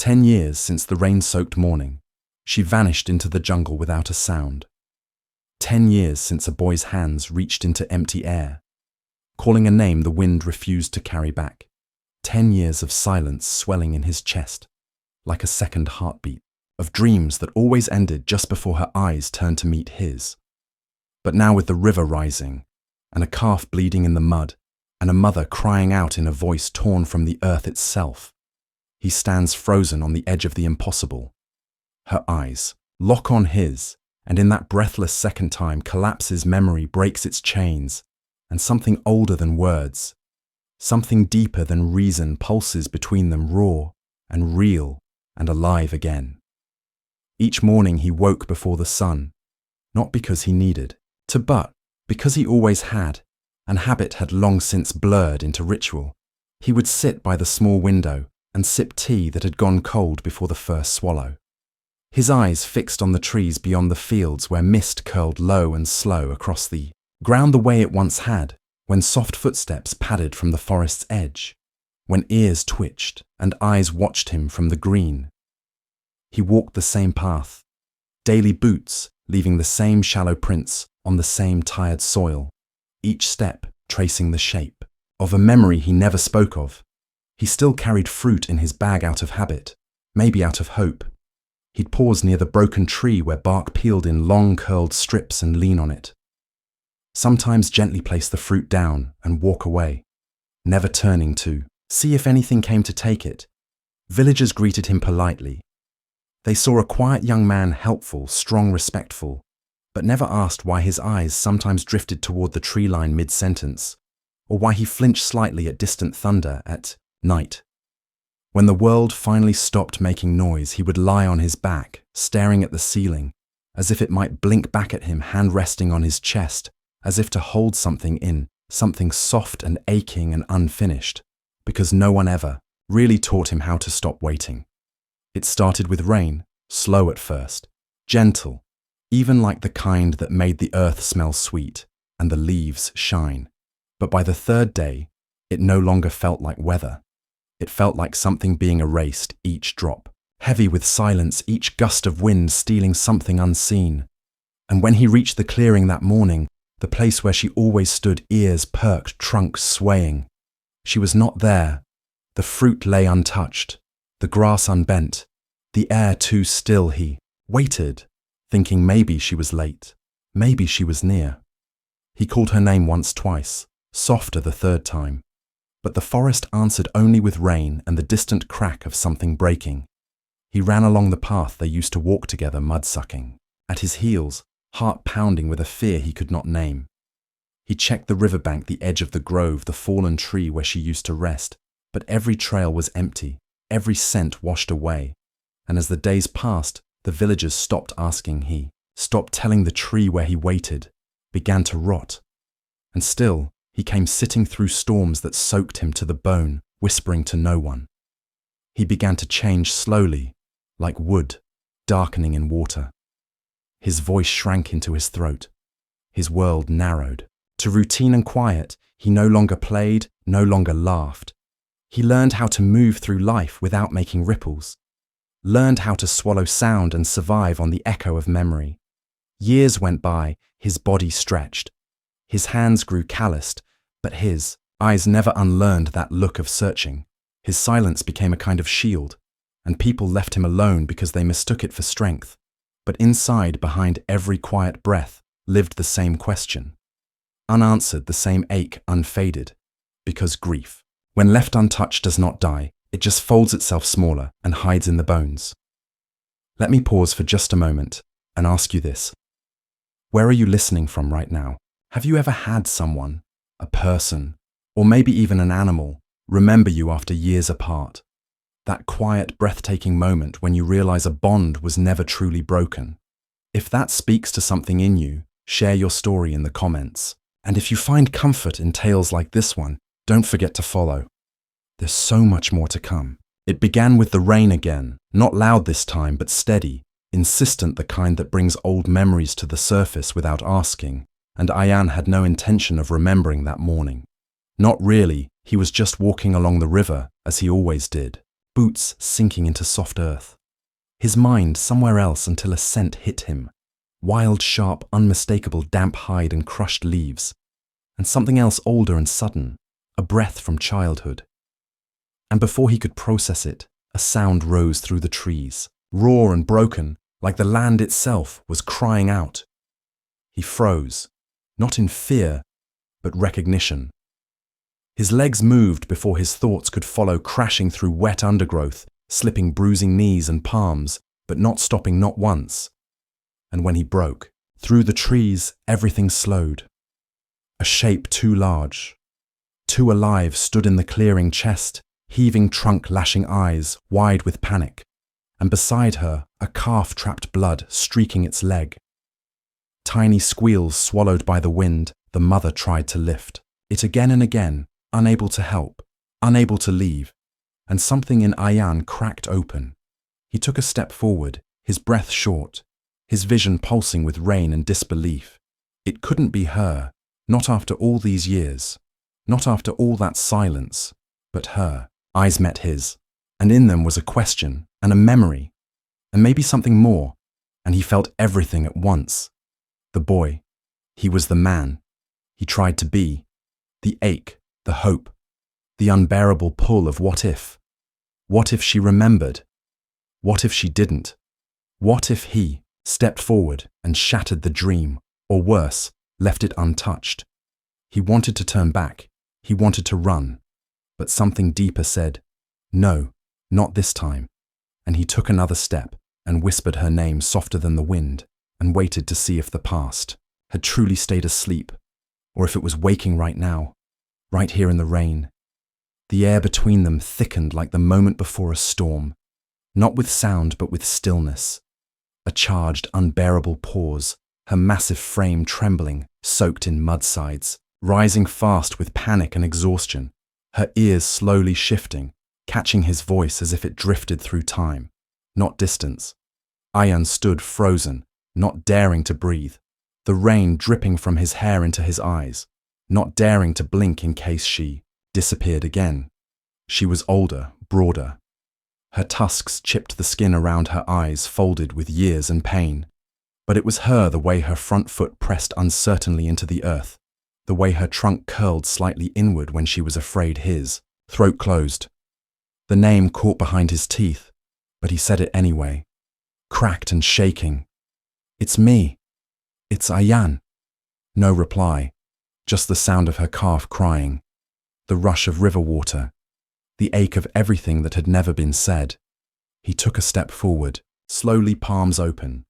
10 years since the rain-soaked morning. She vanished into the jungle without a sound. 10 years since a boy's hands reached into empty air, calling a name the wind refused to carry back. 10 years of silence swelling in his chest, like a second heartbeat, of dreams that always ended just before her eyes turned to meet his. But now with the river rising, and a calf bleeding in the mud, and a mother crying out in a voice torn from the earth itself, he stands frozen on the edge of the impossible. Her eyes lock on his, and in that breathless second time collapses memory, breaks its chains, and something older than words, something deeper than reason pulses between them, raw and real and alive again. Each morning he woke before the sun, not because he needed to, but because he always had, and habit had long since blurred into ritual. He would sit by the small window and sip tea that had gone cold before the first swallow. His eyes fixed on the trees beyond the fields where mist curled low and slow across the ground the way it once had, when soft footsteps padded from the forest's edge, when ears twitched and eyes watched him from the green. He walked the same path, daily boots leaving the same shallow prints on the same tired soil, each step tracing the shape of a memory he never spoke of. He still carried fruit in his bag out of habit, maybe out of hope. He'd pause near the broken tree where bark peeled in long curled strips and lean on it. Sometimes gently place the fruit down and walk away, never turning to see if anything came to take it. Villagers greeted him politely. They saw a quiet young man, helpful, strong, respectful, but never asked why his eyes sometimes drifted toward the tree line mid-sentence, or why he flinched slightly at distant thunder at night. When the world finally stopped making noise, he would lie on his back, staring at the ceiling, as if it might blink back at him, hand resting on his chest, as if to hold something in, something soft and aching and unfinished, because no one ever really taught him how to stop waiting. It started with rain, slow at first, gentle, even like the kind that made the earth smell sweet and the leaves shine. But by the third day, it no longer felt like weather. It felt like something being erased, each drop, heavy with silence, each gust of wind stealing something unseen. And when he reached the clearing that morning, the place where she always stood, ears perked, trunk swaying, she was not there. The fruit lay untouched, the grass unbent, the air too still. He waited, thinking maybe she was late, maybe she was near. He called her name once, twice, softer the third time. But the forest answered only with rain and the distant crack of something breaking. He ran along the path they used to walk together, mud-sucking. At his heels, heart pounding with a fear he could not name. He checked the riverbank, the edge of the grove, the fallen tree where she used to rest, but every trail was empty, every scent washed away. And as the days passed, the villagers stopped asking. He stopped telling the tree where he waited, began to rot. And still, he came sitting through storms that soaked him to the bone, whispering to no one. He began to change slowly, like wood, darkening in water. His voice shrank into his throat. His world narrowed. To routine and quiet, he no longer played, no longer laughed. He learned how to move through life without making ripples. Learned how to swallow sound and survive on the echo of memory. Years went by, his body stretched. His hands grew calloused, but his eyes never unlearned that look of searching. His silence became a kind of shield, and people left him alone because they mistook it for strength. But inside, behind every quiet breath, lived the same question. Unanswered, the same ache unfaded. Because grief, when left untouched, does not die. It just folds itself smaller and hides in the bones. Let me pause for just a moment and ask you this. Where are you listening from right now? Have you ever had someone, a person, or maybe even an animal, remember you after years apart? That quiet, breathtaking moment when you realize a bond was never truly broken. If that speaks to something in you, share your story in the comments. And if you find comfort in tales like this one, don't forget to follow. There's so much more to come. It began with the rain again, not loud this time, but steady, insistent, the kind that brings old memories to the surface without asking. And Ayan had no intention of remembering that morning. Not really, he was just walking along the river, as he always did. boots sinking into soft earth. His mind somewhere else until a scent hit him. Wild, sharp, unmistakable damp hide and crushed leaves. And something else older and sudden, a breath from childhood. And before he could process it, a sound rose through the trees, raw and broken, like the land itself was crying out. He froze, not in fear, but recognition. His legs moved before his thoughts could follow, crashing through wet undergrowth, slipping bruising knees and palms, but not stopping not once. And when he broke, through the trees, everything slowed. A shape too large, too alive stood in the clearing chest, heaving trunk, lashing eyes, wide with panic. And beside her, a calf trapped blood streaking its leg. Tiny squeals swallowed by the wind, the mother tried to lift. It again and again, unable to help, unable to leave. And something in Ayan cracked open. He took a step forward, his breath short, his vision pulsing with rain and disbelief. It couldn't be her, not after all these years, not after all that silence, but her. Eyes met his, and in them was a question and a memory, and maybe something more, and he felt everything at once. The boy, he was the man, he tried to be, the ache, the hope, the unbearable pull of what if? What if she remembered? What if she didn't? What if he stepped forward and shattered the dream, or worse, left it untouched? He wanted to turn back, he wanted to run, but something deeper said, no, not this time. And he took another step and whispered her name softer than the wind and waited to see if the past had truly stayed asleep or if it was waking right now, right here in the rain. The air between them thickened like the moment before a storm, not with sound but with stillness. A charged, unbearable pause, her massive frame trembling, soaked in mudsides, rising fast with panic and exhaustion, her ears slowly shifting, catching his voice as if it drifted through time, not distance. Ayan stood frozen, not daring to breathe, the rain dripping from his hair into his eyes, not daring to blink in case she disappeared again. She was older, broader. Her tusks chipped the skin around her eyes, folded with years and pain. But it was her, the way her front foot pressed uncertainly into the earth, the way her trunk curled slightly inward when she was afraid his throat closed. The name caught behind his teeth, but he said it anyway, cracked and shaking. It's me. It's Ayan. No reply, just the sound of her calf crying, the rush of river water, the ache of everything that had never been said. He took a step forward, slowly, palms open.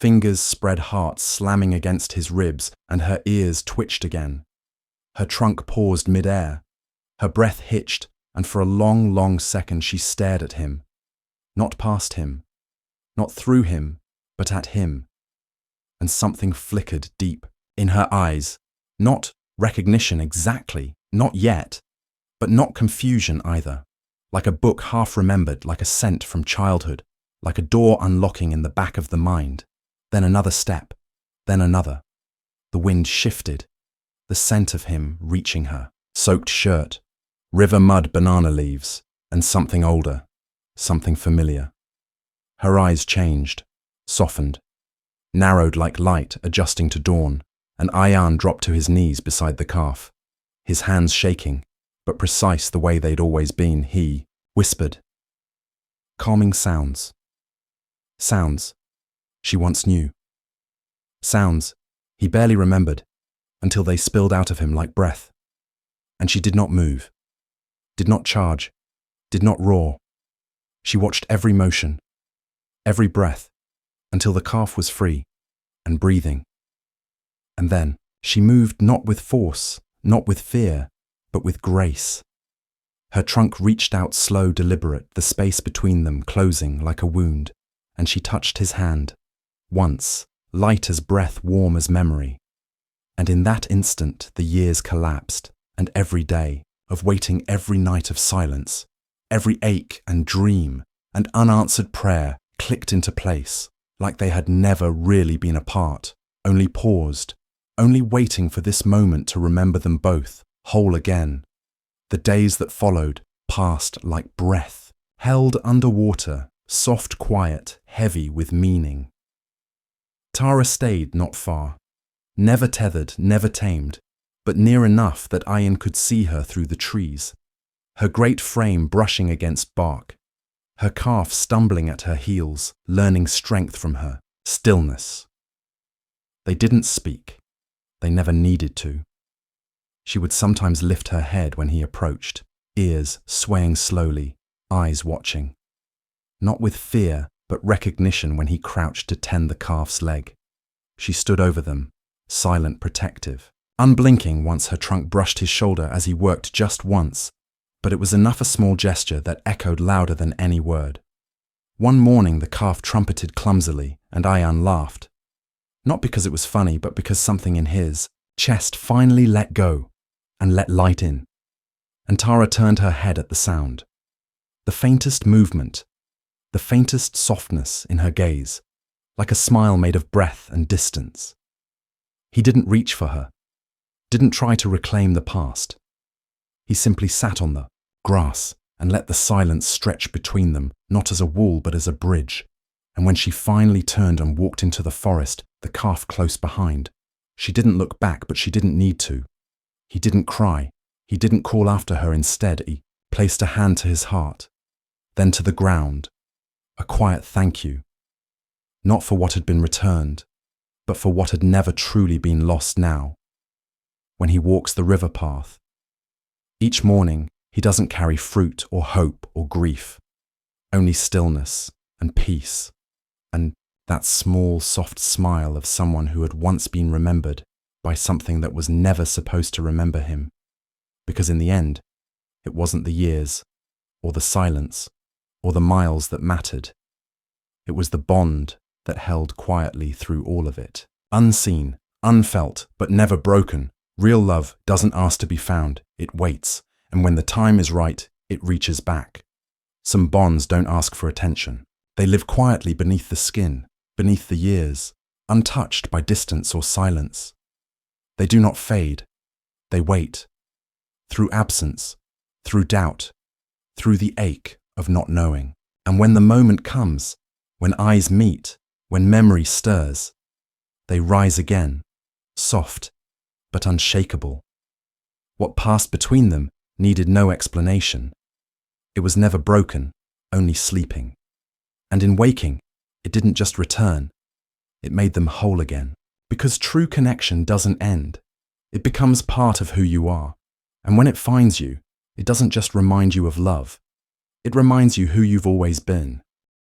Fingers spread, heart slamming against his ribs, and her ears twitched again. Her trunk paused mid-air. Her breath hitched, and for a long, long second she stared at him. Not past him, not through him, but at him. And something flickered deep in her eyes. Not recognition exactly, not yet, but not confusion either. Like a book half remembered, like a scent from childhood, like a door unlocking in the back of the mind. Then another step, then another. The wind shifted, the scent of him reaching her. Soaked shirt, river mud, banana leaves, and something older, something familiar. Her eyes changed, softened, narrowed like light adjusting to dawn, and Ayan dropped to his knees beside the calf, his hands shaking, but precise the way they'd always been. He whispered. Calming sounds. Sounds she once knew. Sounds he barely remembered until they spilled out of him like breath. And she did not move, did not charge, did not roar. She watched every motion, every breath, until the calf was free and breathing. And then she moved not with force, not with fear, but with grace. Her trunk reached out slow, deliberate, the space between them closing like a wound, and she touched his hand. Once, light as breath, warm as memory. And in that instant the years collapsed, and every day of waiting, every night of silence, every ache and dream and unanswered prayer clicked into place, like they had never really been apart, only paused, only waiting for this moment to remember them both, whole again. The days that followed passed like breath, held underwater, soft, quiet, heavy with meaning. Tara stayed not far, never tethered, never tamed, but near enough that Ian could see her through the trees, her great frame brushing against bark, her calf stumbling at her heels, learning strength from her, stillness. They didn't speak. They never needed to. She would sometimes lift her head when he approached, ears swaying slowly, eyes watching. Not with fear, but recognition when he crouched to tend the calf's leg. She stood over them, silent, protective, unblinking once her trunk brushed his shoulder as he worked just once, but it was enough a small gesture that echoed louder than any word. One morning the calf trumpeted clumsily, and Ian laughed. Not because it was funny, but because something in his chest finally let go and let light in. And Tara turned her head at the sound. The faintest movement, the faintest softness in her gaze, like a smile made of breath and distance. He didn't reach for her, didn't try to reclaim the past. He simply sat on the grass and let the silence stretch between them, not as a wall but as a bridge. And when she finally turned and walked into the forest, the calf close behind, she didn't look back, but she didn't need to. He didn't cry. He didn't call after her. Instead, he placed a hand to his heart, then to the ground, a quiet thank you, not for what had been returned, but for what had never truly been lost now. When he walks the river path, each morning he doesn't carry fruit or hope or grief, only stillness and peace, and that small, soft smile of someone who had once been remembered by something that was never supposed to remember him. Because in the end, it wasn't the years, or the silence, or the miles that mattered. It was the bond that held quietly through all of it. Unseen, unfelt, but never broken. Real love doesn't ask to be found, it waits, and when the time is right, it reaches back. Some bonds don't ask for attention. They live quietly beneath the skin, beneath the years, untouched by distance or silence. They do not fade. They wait. Through absence, through doubt, through the ache of not knowing. And when the moment comes, when eyes meet, when memory stirs, they rise again, soft but unshakable. What passed between them needed no explanation. It was never broken, only sleeping. And in waking, it didn't just return, it made them whole again. Because true connection doesn't end. It becomes part of who you are. And when it finds you, it doesn't just remind you of love. It reminds you who you've always been.